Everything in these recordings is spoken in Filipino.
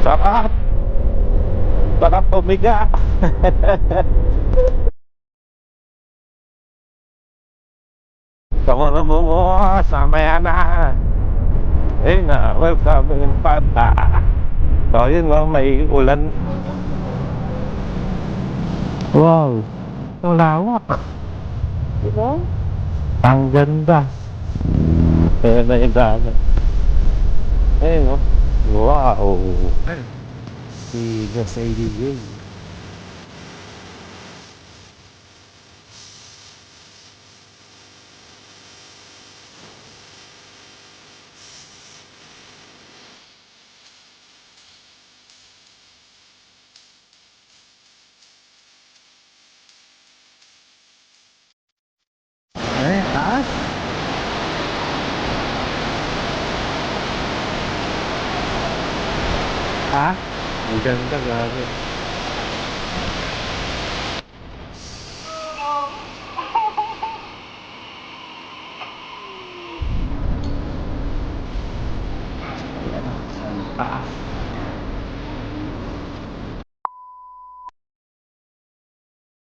Sarap. Sarap umiga. Kamu na mo sa Mayana. Eh na, welcome in Panta. So yun mo, may ulan. Wow, ang lawak. Diba? Ang ganda. Kaya na yung dami. Eh no. Wow. Siga sa iligay. Eh, taas. Ha? Ang ganda, grabe. Taas.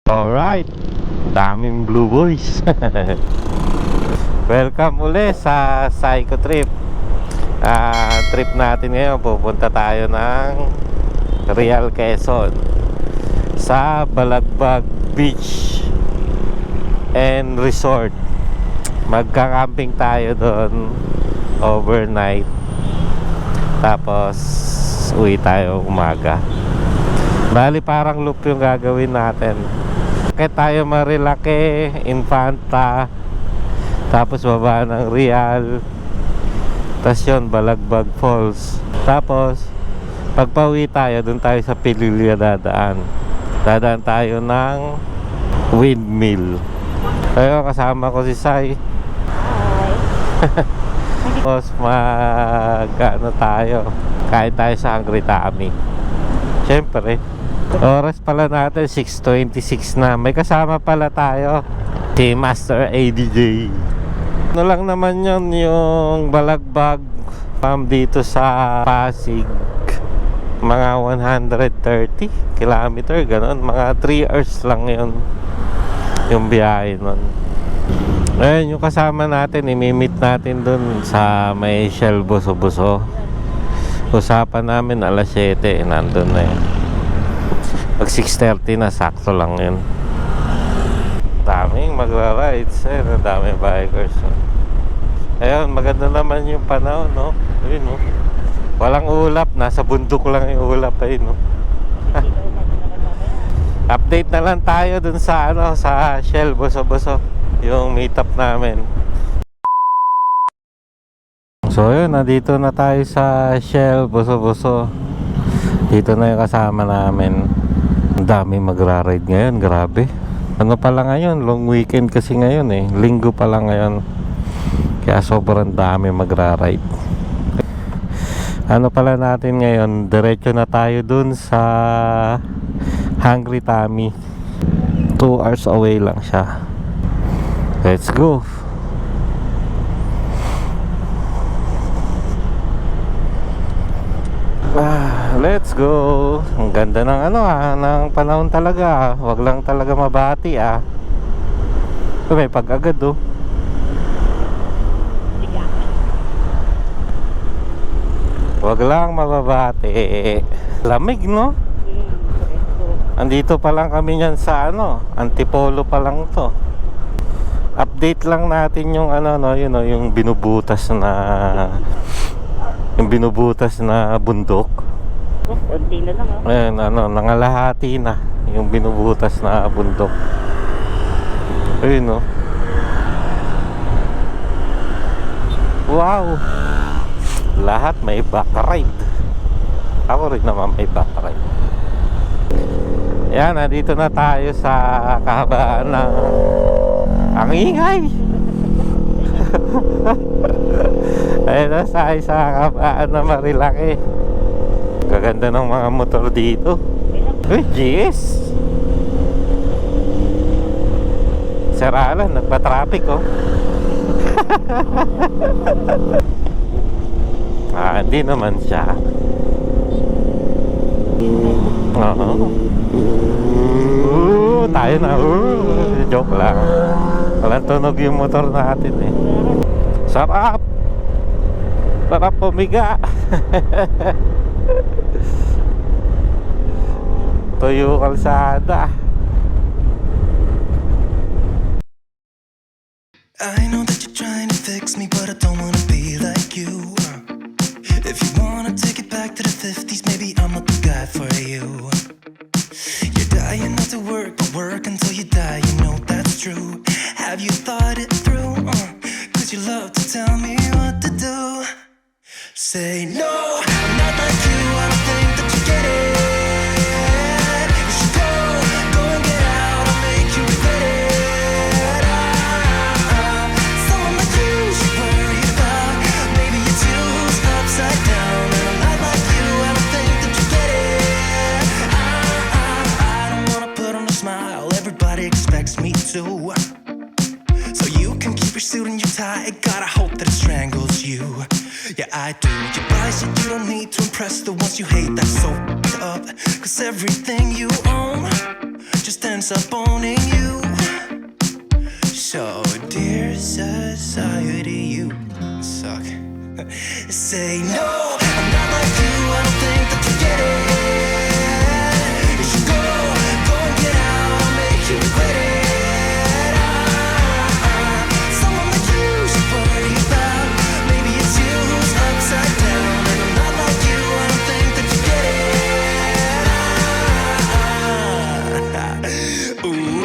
Alright. Daming blue boys. Welcome uli sa Psycho Trip. Trip natin ngayon, pupunta tayo ng Real Quezon sa Balagbag Beach and Resort. Magka-camping tayo doon overnight, tapos uwi tayo umaga. Bali parang loop yung gagawin natin. Kaya tayo Marilake, Infanta, tapos baba ng Real, tapos yun Balagbag Falls. Tapos pagpauwi tayo, dun tayo sa Pililya dadaan tayo ng Windmill. Kaya kasama ko si Sai. Tapos ano tayo, kain tayo sa Hungry Tummy. Siyempre oras pala natin 6:26 na. May kasama pala tayo, si Master ADJ. Ano lang naman yun, yung Balagbag dito sa Pasig, mga 130 kilometer, ganon. Mga 3 hours lang yun yung biyahe nun. Ayun yung kasama natin, imimit natin dun sa may Shell Buso-Buso. Usapan namin alas 7, nandun na yun. Pag 6:30 na, sakto lang yun. Daming magra-rides, daming bikers. Ayun, maganda naman yung panahon, no? Ayun, no? Walang ulap, nasa bundok lang yung ulap, ayun, no? Update na lang tayo dun sa sa Shell Buso-Buso, yung meetup namin. So yun, nandito na tayo sa Shell Buso-Buso. Dito na yung kasama namin. Ang dami magra-ride ngayon, grabe. Ano pala ngayon, long weekend kasi ngayon linggo pala ngayon. Kaya sobrang dami magra-ride. Ano pala natin ngayon, diretso na tayo dun sa Hungry Tummy. 2 hours away lang siya. Let's go. Let's go. Ang ganda ng ng panahon talaga. Wag lang talaga mabati may pag-agad Wag lang mababati. Lamig, no? Andito pa lang kami niyan sa Antipolo pa lang to. Update lang natin yung yung binubutas na bundok. Konti na lang Ayan, nangalahati na yung binubutas na bundok. Ayun, wow, lahat may back ride. Ako rin naman may back ride. Ayan, nandito na tayo sa kahabaan ng ang ingay. Ayun na tayo sa kahabaan na Marilake. Gaganda ng mga motor dito. Uy, GS Sir Alan, nagpa-traffic hindi naman siya. Oo. Tayo na. Joke lang. Walang tunog yung motor natin eh. Sarap! Sarap pumiga! Tuyo kalsada. I know that you're trying to fix me, but I don't wanna be like you. If you wanna take it back to the 50s, maybe I'm not the guy for you. You're dying not to work, but work until you die, you know that's true. Have you thought it through? Cause you love to tell me what to do. Say no, I'm not like you, I don't think that you get it. You should go and get out, I'll make you regret it. Someone like you should worry about. Maybe your two's upside down, and I'm not like you, I don't think that you get it. I don't wanna put on a smile, everybody expects me to. So you can keep your suit and your tie, gotta hope that it strangles you. Yeah, I do. You buy shit you don't need to impress the ones you hate, that's so f***ed up. Cause everything you own just ends up owning you. So, dear society, you suck. Say no, I'm not like you, I don't think that you get it. You should go and get out, I'll make you regret it. Someone like you should worry about. Maybe it's you who's upside down, and I'm not like you, I don't think that you get it. Ooh.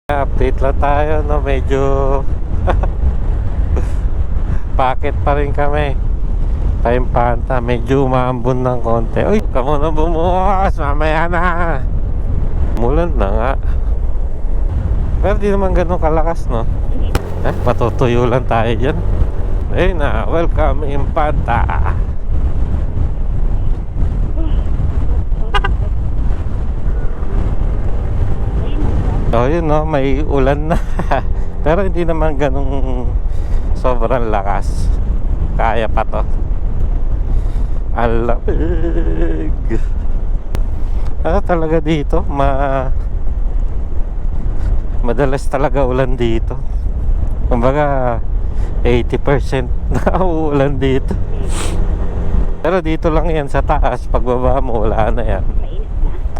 Update lang tayo, no? Medyo packet pa rin kami. Time panta, medyo umaambon ng konti. Uy, kamo na bumukas, mamaya na. Mulan na nga. Pero di naman ganun kalakas, no? Matutuyo lang tayo dyan. Ayun na, welcome Impanta. Oh, yun, no? May ulan na. Pero hindi naman ganung sobrang lakas. Kaya pa to. Alamig. Talaga dito madalas talaga ulan dito. Kumbaga 80% na uulan dito. Pero dito lang yan sa taas. Pagbaba mo, wala na yan.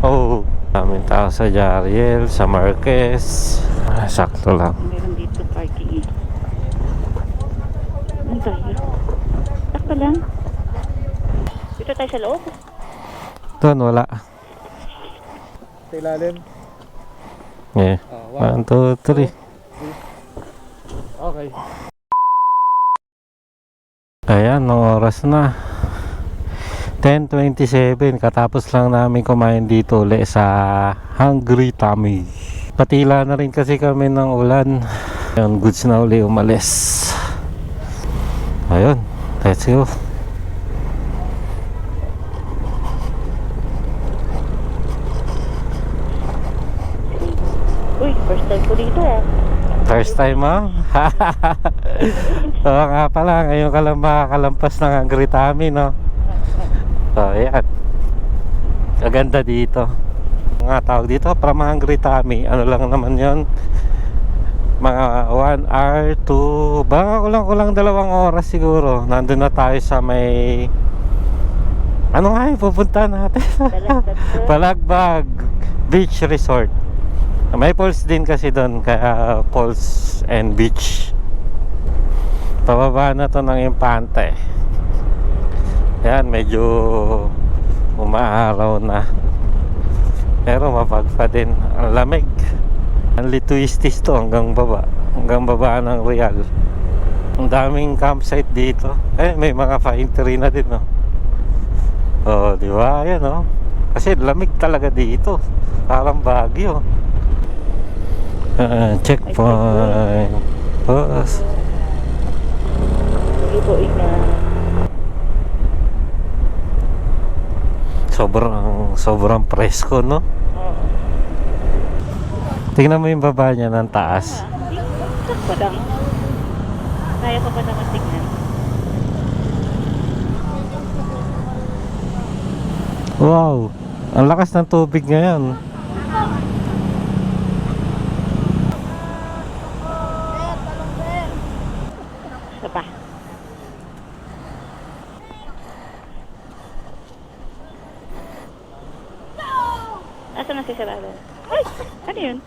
Oh, daming tao sa Jariel, sa Marquez. Sakto lang. Meron dito parking eh. Ano tayo? Sakto lang. Dito tayo sa loob. Doon, wala. Sa ilalim. Yeah. 1, 2, 3. Okay. Ayan, no oras na. 10:27. Katapos lang namin kumain dito ulit sa Hungry Tummy. Patila na rin kasi kami ng ulan. Ayun, goods na uli umalis. Ayun, let's go. Uy, first time ko dito ah. First time mo? Oo nga pala, ngayon ka lang makakalampas ng Hungry Tummy, no? So, ayan. Maganda dito. Mga tawag dito, from Hungry Tummy. Ano lang naman yon, mga 1 hour to baka kulang 2 oras siguro. Nandun na tayo sa may ano nga yung pupunta natin? Balagbag Beach Resort. May falls din kasi doon, kaya falls and beach. Pababa na to ng Impante. Ayan, medyo umaaraw na. Pero mapagpa din. Ang lamig. Ang litwistis to hanggang baba. Hanggang baba ng Real. Ang daming campsite dito. May mga pine tree na din, no? Oh, di ba? Ayan, no? Kasi lamig talaga dito. Parang Baguio. Checkpoint. Pause. Ibuin na. Sobrang presko, no? Tingnan mo yung baba niya ng taas. Hindi. Sakto lang. Kaya pa ba naman tignan? Wow! Ang lakas ng tubig ngayon. Isa pa. Asa na si Sarado? Ay! Ano yun?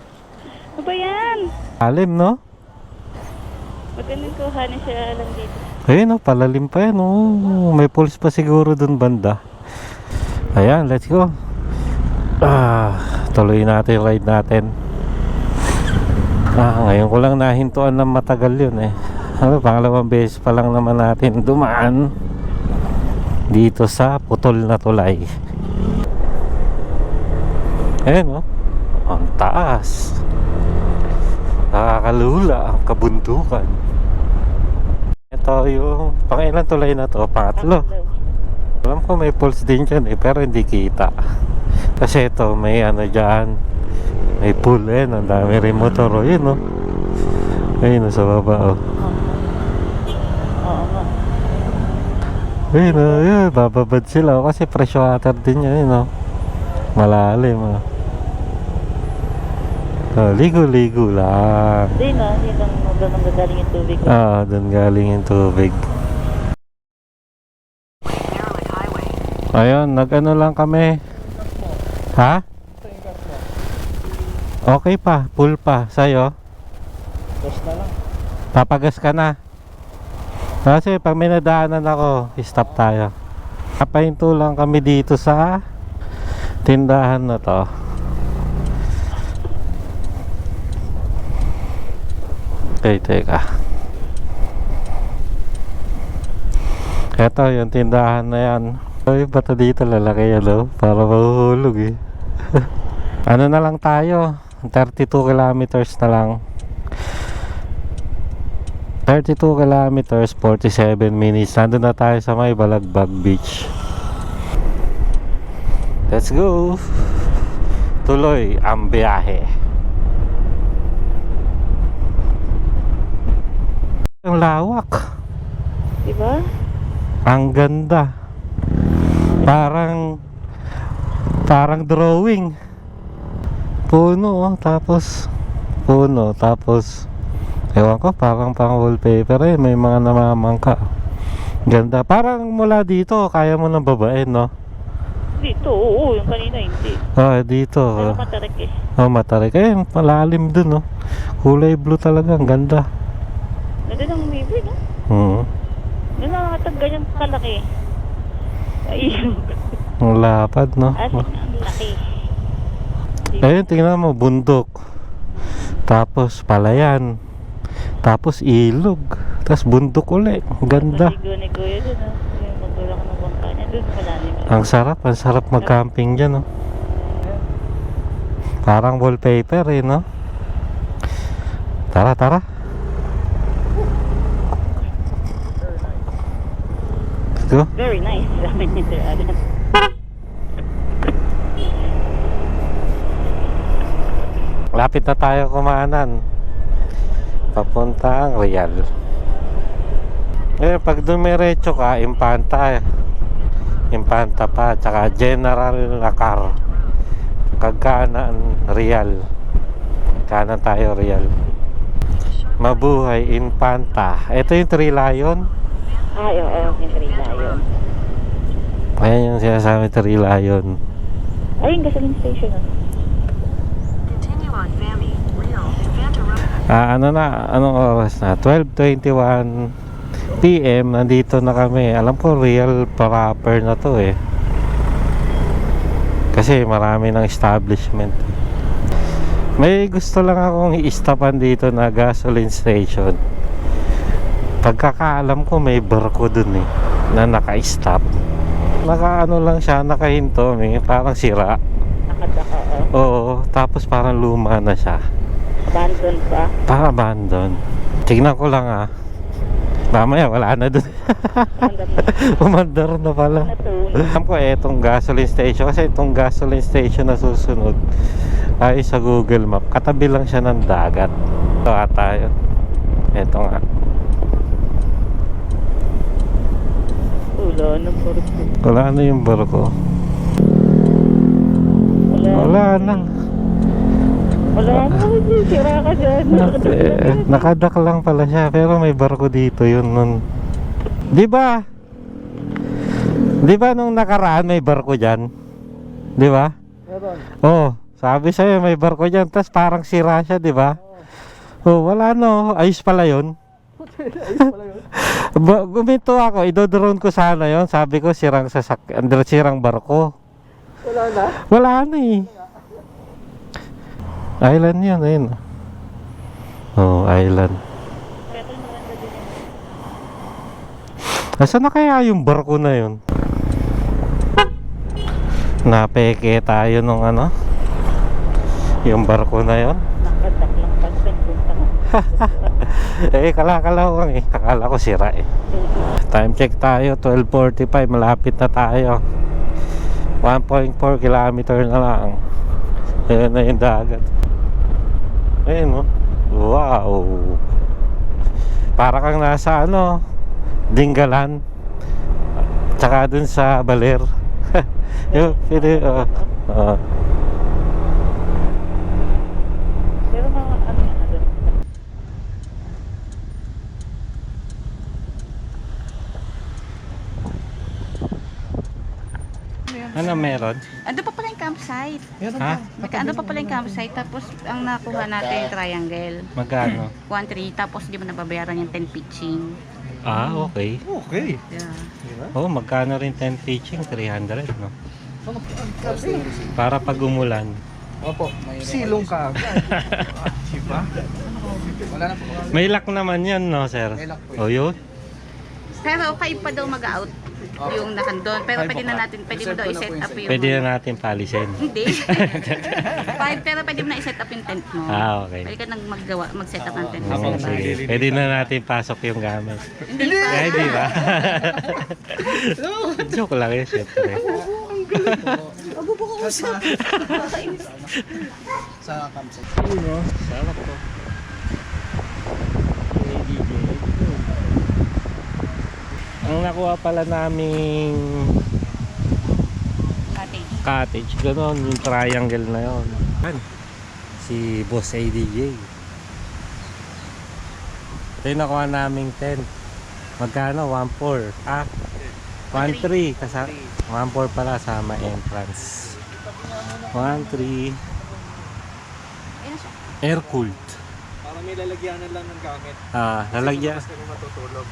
Ano ba yan? Alim, no? Magandang kuhanin siya lang dito. Ayun, oh, palalim pa yan. Oh. May pulse pa siguro dun banda. Ayan, let's go. Tuloy natin yung ride natin. Ngayon ko lang nahintuan ng matagal yun eh. Pangalawang beses pa lang naman natin dumaan dito sa putol na tulay. Ayan, oh. Ang taas. Nakakalula ang kabundukan. Ito yung pangilan tulay na to, pangatlo. Alam ko may pulse din dyan eh, pero hindi kita. Kasi ito may ano dyan, may pool eh, ang dami rin motor oh, yun oh. Ayun oh, sa baba oh. Oo nga. Ayun oh, yun, bababad sila oh, kasi fresh water din yun oh. Malalim oh. Ligo-ligo lang. Hindi na, hindi lang doon ang gagaling yung tubig. Doon galing yung tubig. Ayun, nag-ano lang kami. Ha? Okay pa, full pa. Sa'yo? Gas na lang. Papagas ka na. Kasi pag may nadaanan ako, stop tayo. Kapahinto lang kami dito sa tindahan na to. Okay, teka. Eto yung tindahan na yan. Ay, bata dito lalaki yan oh. Para mahuhulog eh. Ano na lang tayo, 32 kilometers na lang. 32 kilometers, 47 minutes. Nandun na tayo sa may Balagbag Beach. Let's go. Tuloy ang biyahe. Ang lawak. Diba? Ang ganda. Parang drawing. Puno oh, tapos puno, tapos ewan ko, parang pang wallpaper eh, may mga namamangka. Ganda. Parang mula dito kaya mo nang babain, no? Dito, oo, yung kanina hindi. Dito. Pero matarik eh. Matarik. Malalim dun, no? Kulay blue talaga, ang ganda. Ganda ng river, no? Yung nakakatag ganyan kalaki. Ayun. Ang lapad, no? As in, ang laki. Ayun, tingnan mo, bundok. Tapos palayan. Tapos ilog. Tapos bundok ulit. Ang ganda. Maligo ni Kuya dun, no? Yung magulak ng bangka niya dun, malalim. Ang sarap mag-camping dyan, no? Parang wallpaper, eh, no? Tara, tara. Let's go. Very nice. Sabi ni Sir Alan. Lapit na tayo kumanan. Papuntang Real. Pag dumiretso ka, Impanta pa, tsaka General Lacar. Kagkanan Real. Kanan tayo Real. Mabuhay Infanta. Ito yung Three Lion. Ay, oo, yung Three Lion. Ayan yung sinasabi Three Lion. Ay, yung gasoline station, no? Anong oras na? 12:21 PM. Nandito na kami. Alam ko Real proper na to eh. Kasi marami ng establishment. May gusto lang akong i-stopan dito na gasoline station. Pagkakaalam ko may barko dun eh, na naka-stop. Naka-ano lang siya, nakahinto eh, parang sira. Nakadaka, Oo, tapos parang luma na siya. Abandon pa. Pa-abandon. Tignan ko lang ah. Mamaya wala na dun. Umandar na pala. Alam ko etong gasoline station, kasi itong gasoline station na susunod Ay, sa Google Map, katabi lang siya ng dagat. Ito ata yun. Ito nga. Wala nang barko. Wala na yung barko. Wala na. Wala na. Sira ka dyan. Nakadak lang pala siya, pero may barko dito yun nun. Di ba? Di ba nung nakaraan may barko dyan? Di ba? Meron. Oh, sabi sa'yo may barko dyan, tas parang sira siya, di ba? Oh, wala no. Ayos pala yun. Ayos pala yun. Guminto ako, idodrone ko sana yon. Sabi ko sirang sirang barko. Wala na. Wala na eh. Island yun, ayun. Oh, island. Nasaan na kaya yung barko na yun? Napeke tayo nung ano? Yung barko na yun. Nakadak lang pansin kung tanga. Eh, kala eh. Akala ko sira eh. Time check tayo, 12:45. Malapit na tayo. 1.4 kilometer na lang. Ayun na yung dagat. Ayun, oh. Wow. Para kang nasa ano, Dingalan. Tsaka dun sa Baler. Yung, Pero mga ano na doon. ano meron? Ando pa pala yung campsite. Meron Ha? Ando pa pala yung campsite. Tapos ang nakuha natin triangle. Magkano? 1-3. Tapos di mo nababayaran yung 10 pitching. Ah, okay. Okay. Yeah. Oh, magkano rin 10 pitching? 300, no? Para pag umulan. Opo. Silong ka. Diba? Wala na po. May lock naman yan, no, sir? May lock po yun. Oh, yun? Pero kayo pa daw mag-out yung nakandon. Pero pwede na natin, pwede mo daw i-set up yung... Pwede na natin palisin. Hindi. Pero pwede mo na i-set up yung tent mo. Ah, okay. Pwede ka nang mag-set up ng tent mo sa Oo, labas. sige. Pwede na natin pasok yung gamit. Hindi pa. Kaya hindi ba? Joke lang yun, syempre. Sa campsite. Sarap to. Ang nakuha pala naming cottage, gano'n, yung triangle na yon. Si Boss ADJ. Ito yung nakuha naming tent. Magkano? 1.4. Ah, 1.3. 1.4 pala sama entrance. 1.3. Air cooled. Para may lalagyanan lang ng gamit. Ah, lalagyan. Mas kami matutulog.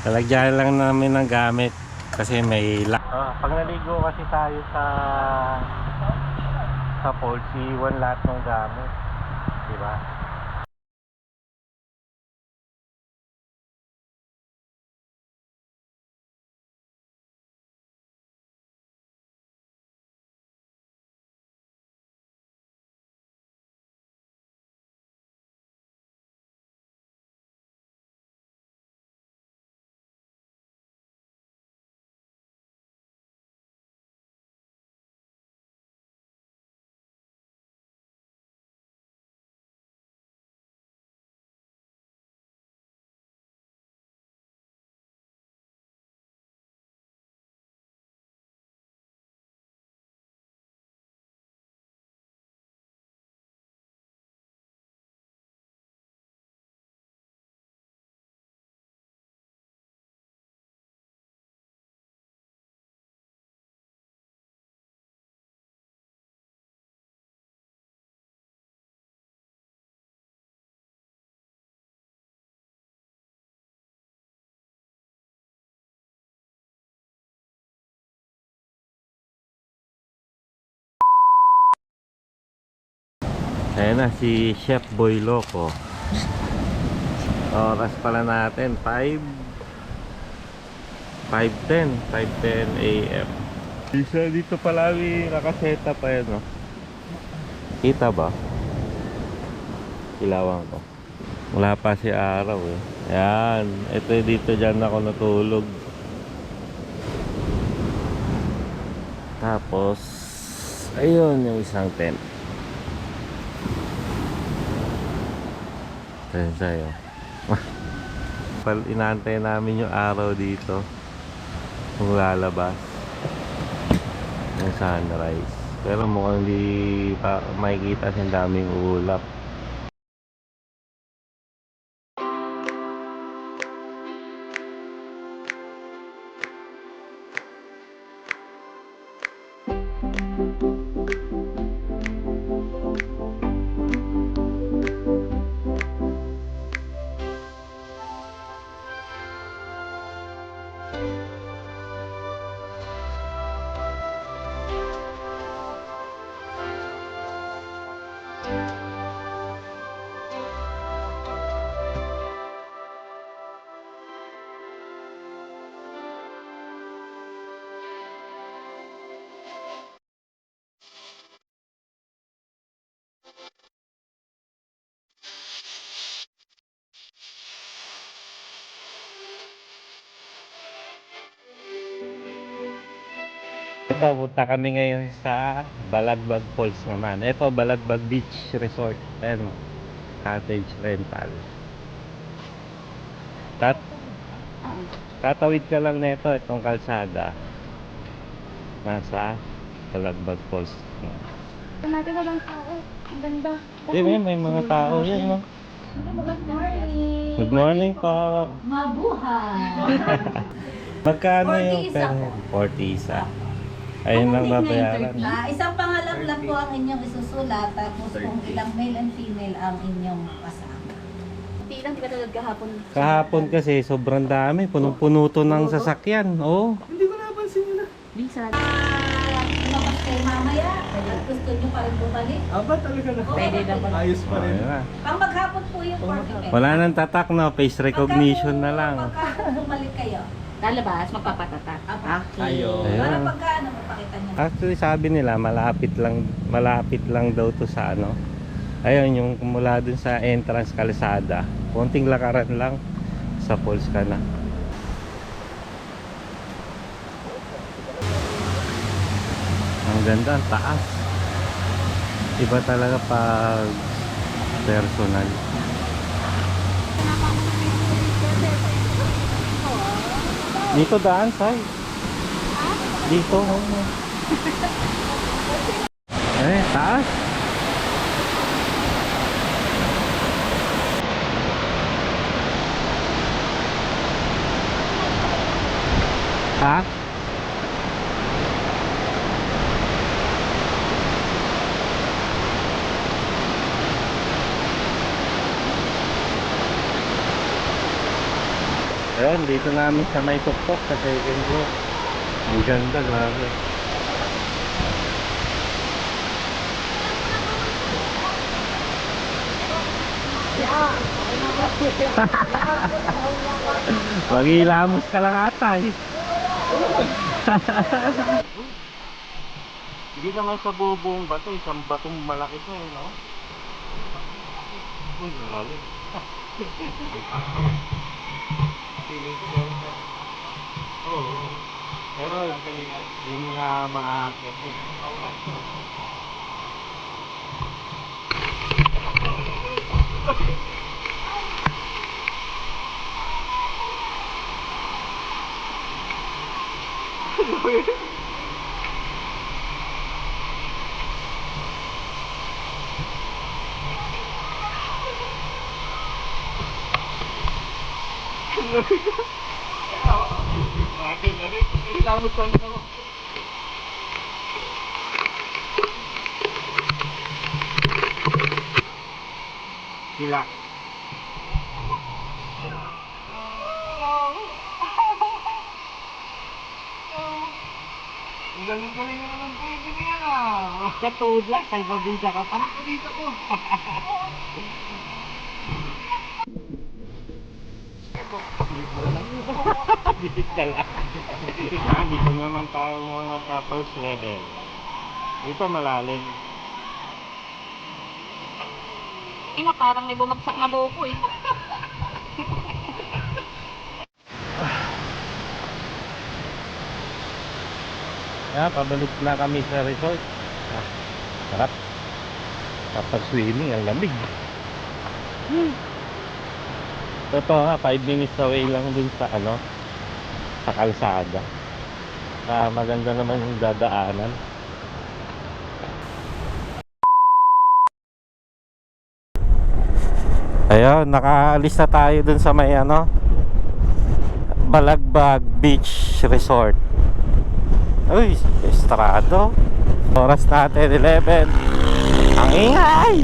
Lalagyan lang namin ng gamit kasi may lock. Pag naligo kasi tayo sa falls, iwan lahat ng gamit. Diba? Ayan na si Chef Boy Loco. Oras pala natin 5:10 AM. Isa dito pala nakaseta pa yan, no? Kita ba? Ilawan ko. Wala pa si araw eh. Ayan, ito dito dyan ako natulog. Tapos Ayun yung isang tent. Ayun sa'yo. Inaantay namin yung araw dito. Kung lalabas. Yung sunrise. Pero mukhang hindi pa makikita kasi daming ulap. Ito, punta kami ngayon sa Balagbag Falls naman. Ito, Balagbag Beach Resort. Ayan, cottage rental. Tatawid ka lang nito, itong kalsada. Nasa Balagbag Falls. Natin walang tao. Ang ganda. Di ba, may mga tao yan, no? Good morning. Good morning po. Mabuhay. Magkano yung per 40 isa? Ayun lang babayaran. Isang pangalan lang po ang inyong isusulat, tapos kung ilang male and female ang inyong kasama. Hindi lang, di ba tulad kahapon? Kahapon kasi sobrang dami, punong-puno to ng sasakyan. Oh. Hindi ko napansin yun. Bisa. Lumakas kayo mamaya, at gusto nyo pa rin bumalik. Aba talaga na. Pwede naman. Ayos pa rin. Ayun na. Pang maghapon po yung 40 pesos. Wala nang tatak, no? Face recognition na lang. Pagka bumalik kayo. Lalabas, magpapatatak. Ayun. Ayun. Para pagka mapakita nyo. Actually sabi nila malapit lang daw to sa ano. Ayun yung mula dun sa entrance kalsada. Konting lakaran lang sa falls ka na. Ang ganda, ang taas. Iba talaga pag personal. Dito daan, Sai. Dito. Taas. Ha? Ayun, dito namin sa may tuktok sa second floor. Ang ganda, grabe. Maghilamos ka lang ata eh. Hindi naman sa buong bato, isang batong malaki to eh, no? Uy, grabe. Oo. Pero hindi mo na maakit eh. Sila. Ang galing-galing naman po yung yan ah. Katulad, sa ibabida ka pa. Dito ko. Dito lang. Dito naman tayo mga first level. Dito malalim. Ina, parang may bumagsak na buko eh. Pabalik na kami sa resort. Sarap. Kapag swimming, ang lamig. Totoo nga, 5 minutes away lang din sa ano, sa kalsada. Maganda naman yung dadaanan. Ayun, nakaalis na tayo dun sa may ano, Balagbag Beach Resort. Uy, estrado. Oras natin 11. Ang ingay.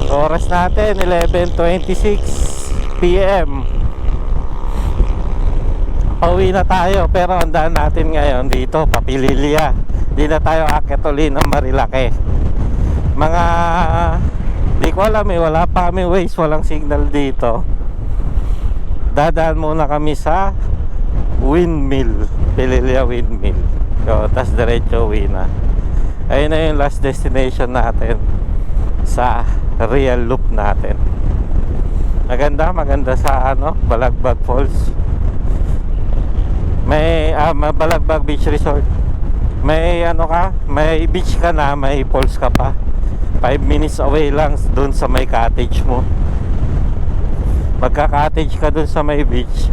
Oras natin 11:26 PM. Pauwi na tayo, pero ang daan natin ngayon dito, Papililya. Di na tayo aakyat uli ng Marilake. Mga di ko alam wala pa kami Waze, walang signal dito. Dadaan muna kami sa Windmill, Pililya Windmill. So, tas diretso uwi na. Ayun na yung last destination natin sa real loop natin. Maganda sa ano, Balagbag Falls. May Balagbag Beach Resort. May ano ka, may beach ka na, may falls ka pa. 5 minutes away lang dun sa may cottage mo. Magka-cottage ka dun sa may beach,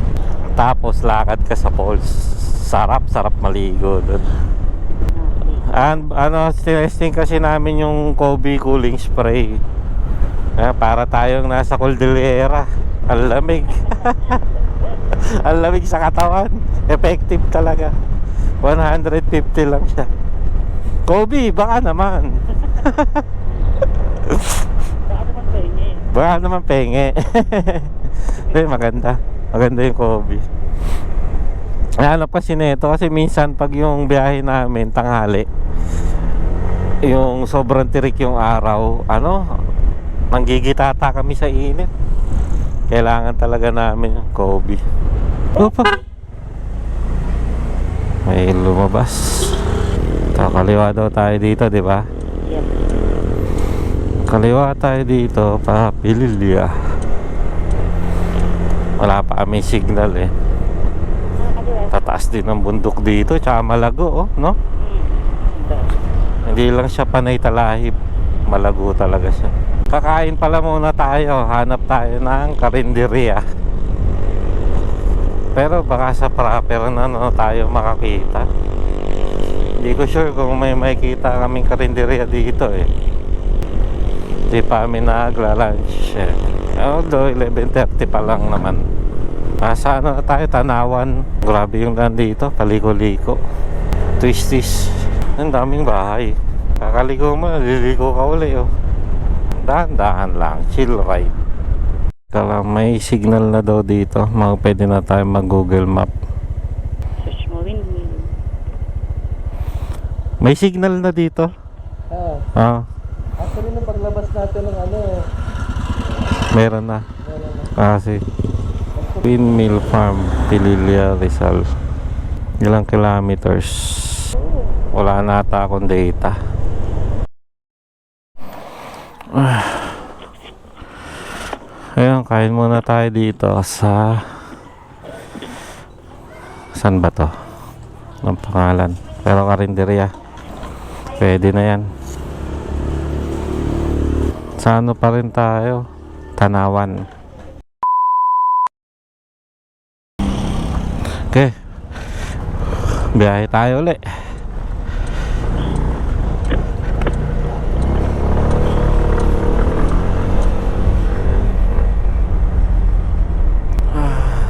tapos lakad ka sa falls. Sarap maligo dun. And ano, testing kasi namin yung Kobe cooling spray. Para tayong nasa Cordillera. Ang lamig. Ang lamig sa katawan. Effective talaga. 150 lang siya. Kobe, baka naman. Baka naman penge. Maganda yung Kobe. Hanap kasi nito kasi minsan pag yung biyahe namin tanghali, yung sobrang tirik yung araw, ano, nanggigitata kami sa init. Kailangan talaga namin yung Kobe. Opa, may lumabas. Kaliwa daw tayo dito, di ba? Yep. Kaliwa tayo dito, Papililya. Wala pa kami signal eh. Tataas din ang bundok dito, tsaka malago, oh, no? Hindi lang siya panay talahib, malago talaga siya. Kakain pala muna tayo, hanap tayo ng karinderya. Pero baka sa proper na no, tayo makakita. Hindi ko sure kung may makikita kaming karinderya dito eh. Hindi pa kami nagla-lunch eh. Although 11:30 pa lang naman. Sa ano na tayo, Tanawan. Grabe yung nandito, paliko-liko. Twisties. Ang daming bahay. Kakaligo mo, liligo ka uli oh. Dahan-dahan lang, chill ride. Kala may signal na daw dito. Pwede na tayo mag Google Map. Search mo Windmill. May signal na dito. Actually, nung paglabas natin ng ano, Meron na. Kasi Windmill Farm, Pililya, Rizal. Ilang kilometers? Wala na ata akong data. Ayun, kain muna tayo dito sa... Saan ba to? Ang pangalan. Pero karinderya. Pwede na yan. Sa ano pa rin tayo? Tanawan. Okay. Biyahe tayo ulit.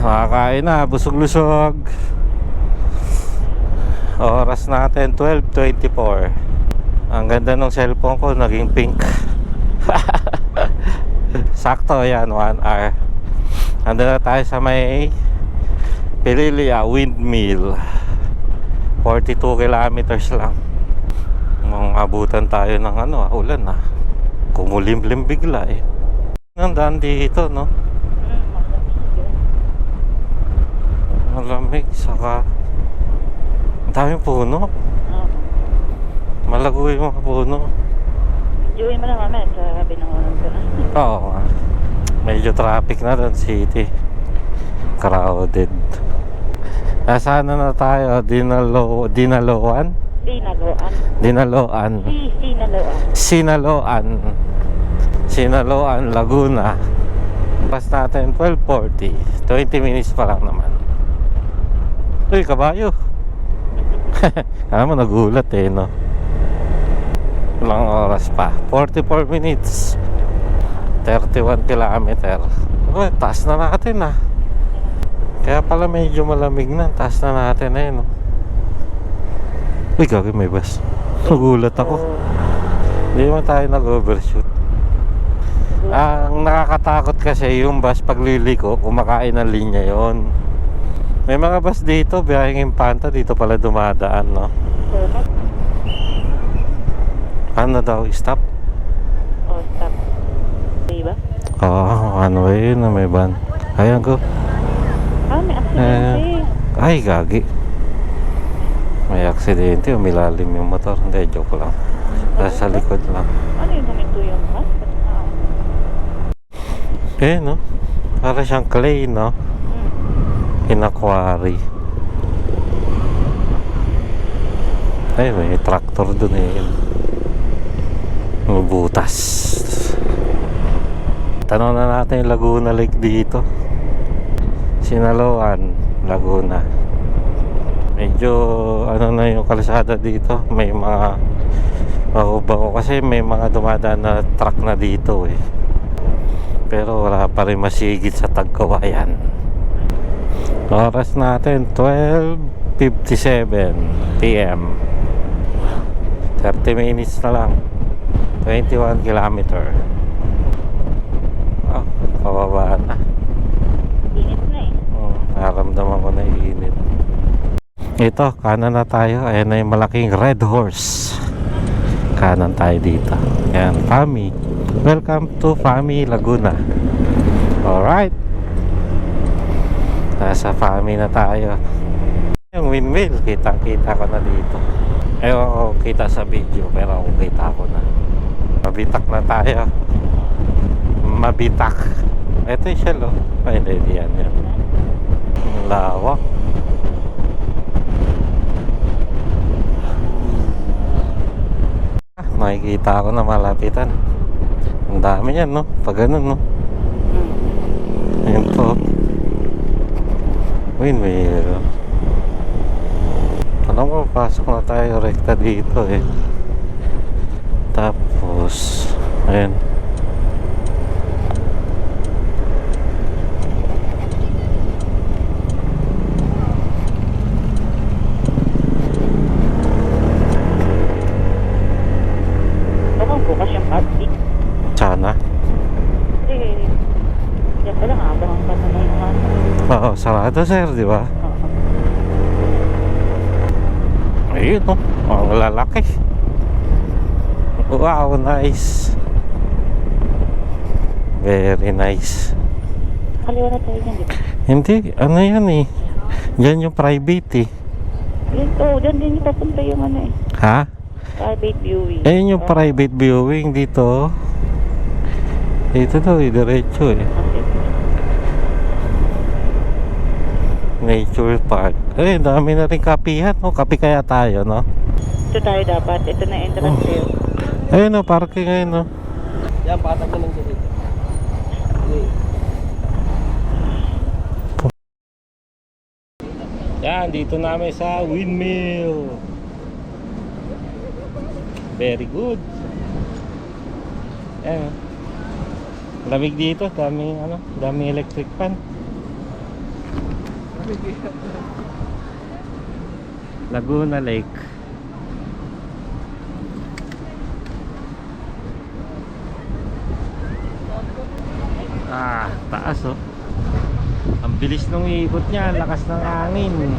Nakakain na, busog-lusog. Oras natin 12:24. Ang ganda ng cellphone ko, naging pink. Sakto yan, 1 hour. Ando na tayo sa may Pililya Windmill. 42 kilometers lang. Abutan tayo ng ano, ulan ah. Kumulimlim bigla eh. Nandaan dito, no? Malamig, saka ang daming puno. Malago yung mga puno. Diyoin mo na mamaya sa binangonan ko na. Oo, medyo traffic na doon, city. Crowded. Sana na tayo, Dinaloan. Sinaloan. Dinaloan. Sinaloan. Sinaloan. Sinaloan, Laguna. Pas natin 12:40. 20 minutes pa lang naman. Uy, kabayo. Alam mo, nagulat eh, no? Ilang oras pa. 44 minutes. 31 kilometer. Uy, taas na natin ah. Kaya pala medyo malamig na. Taas na natin eh, no? Uy, gagawin may bus. Nagulat ako. Hindi naman tayo nag-overshoot. Ang nakakatakot kasi yung bus pagliliko, kumakain ng linya yon. May mga bus dito, biyaheng Impanta, dito pala dumadaan, no? Ano daw, stop? Oh, stop. Diba? Oo, ano yun na may van. Ayan ko. Ah, may aksidente. Ay, gagi. May aksidente, umilalim yung motor. Hindi, joke lang. Sa likod lang. Ano yung huminto yung bus? Eh, no? Para siyang clay, no? Inakwari. Ay, may tractor dun eh. Butas. Tanong na natin yung Laguna Lake dito. Sinaloan, Laguna. Medyo ano na yung kalsada dito. May mga bago kasi may mga dumadaan na truck na dito eh. Pero wala pa rin masigit sa Tagkawayan. Oras natin 12:57 PM. 30 minutes na lang. 21 kilometer. Oh, pababa na. Init na eh. Naramdaman ko na init. Ito, kanan na tayo. Ayan na yung malaking Red Horse. Kanan tayo dito. Ayan, Fami. Welcome to Fami, Laguna. Alright. Nasa Fami na tayo. Yung windmill, kita ko na dito. Ewan ko kita sa video, pero ako kita ko na. Mabitak na tayo. Mabitak. Ito yung shell, oh. Ay, hindi yan. Ang lawak. Makikita ko na malapitan. Ang dami yan, no? Pag ganun, no? Ayan po. Windmill. Alam ko, pasok na tayo rekta dito eh. Tapos, ayan. Baka bukas yung party. Sana. Kasi, yan pala nga, abang ang kata na yung ano. Oo, sarado sir, di ba? Ayun, no? Ang lalaki. Wow, nice. Very nice. Kaliwa na tayo yan, di ba? Hindi, ano yan eh. Yan yung private eh. Yan, dyan din yung papunta yung ano eh. Ha? Private viewing. Ayun yung private viewing dito. Dito daw eh, diretso eh. Nature Park. Eh, dami na rin kapihan, no? Kapi kaya tayo, no? Ito tayo dapat. Ito na entrance eh. Ayun, no? Parking ngayon, no? Yan, patag naman siya dito. Okay. Yan, dito namin sa windmill. Very good. Yan. Lamig dito, daming electric fan. Laguna Lake. Ah, taas oh. Ang bilis nung ikot niya, lakas ng hangin.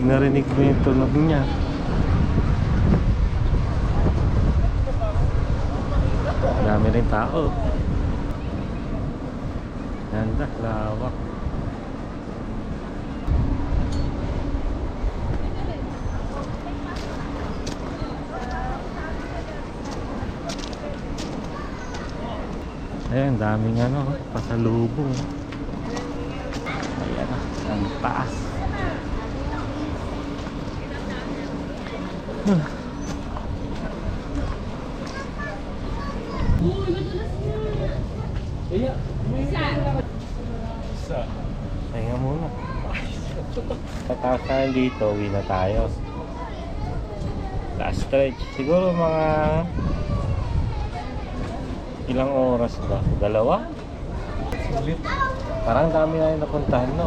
Narinig mo yung tunog niya. Dami rin tao. Ganda, lawak. Ayan, daming pasalubong. Pahinga muna. Tapos tayo dito, uwi na tayo. Last stretch. Siguro mga ilang oras ba? 2? Parang dami na yung napuntahan, no?